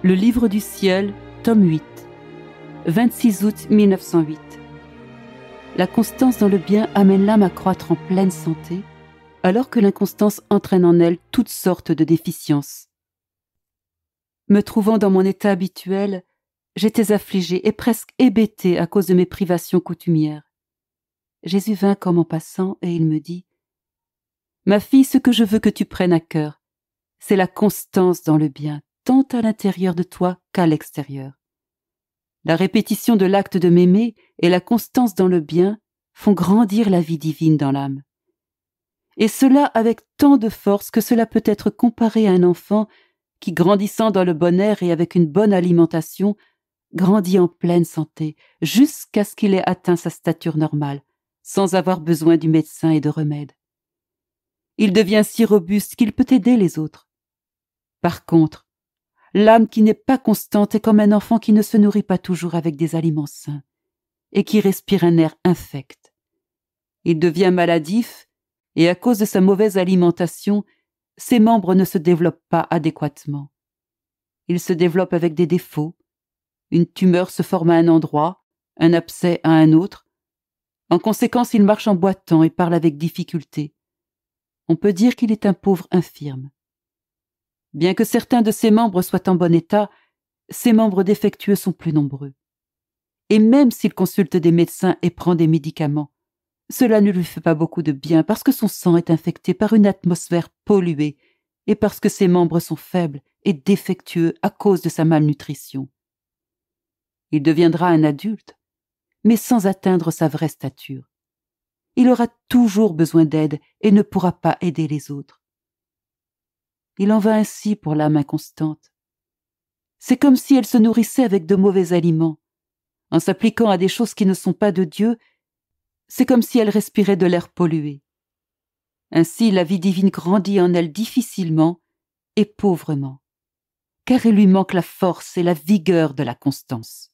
Le livre du ciel, tome 8, 26 août 1908. La constance dans le bien amène l'âme à croître en pleine santé, alors que l'inconstance entraîne en elle toutes sortes de déficiences. Me trouvant dans mon état habituel, j'étais affligée et presque hébétée à cause de mes privations coutumières. Jésus vint comme en passant et il me dit « Ma fille, ce que je veux que tu prennes à cœur, c'est la constance dans le bien, tant à l'intérieur de toi qu'à l'extérieur. La répétition de l'acte de m'aimer et la constance dans le bien font grandir la vie divine dans l'âme. Et cela avec tant de force que cela peut être comparé à un enfant qui, grandissant dans le bon air et avec une bonne alimentation, grandit en pleine santé jusqu'à ce qu'il ait atteint sa stature normale, sans avoir besoin du médecin et de remèdes. Il devient si robuste qu'il peut aider les autres. Par contre, l'âme qui n'est pas constante est comme un enfant qui ne se nourrit pas toujours avec des aliments sains et qui respire un air infect. Il devient maladif et à cause de sa mauvaise alimentation, ses membres ne se développent pas adéquatement. Il se développe avec des défauts. Une tumeur se forme à un endroit, un abcès à un autre. En conséquence, il marche en boitant et parle avec difficulté. On peut dire qu'il est un pauvre infirme. Bien que certains de ses membres soient en bon état, ses membres défectueux sont plus nombreux. Et même s'il consulte des médecins et prend des médicaments, cela ne lui fait pas beaucoup de bien parce que son sang est infecté par une atmosphère polluée et parce que ses membres sont faibles et défectueux à cause de sa malnutrition. Il deviendra un adulte, mais sans atteindre sa vraie stature. Il aura toujours besoin d'aide et ne pourra pas aider les autres. Il en va ainsi pour l'âme inconstante. C'est comme si elle se nourrissait avec de mauvais aliments. En s'appliquant à des choses qui ne sont pas de Dieu, c'est comme si elle respirait de l'air pollué. Ainsi, la vie divine grandit en elle difficilement et pauvrement, car il lui manque la force et la vigueur de la constance.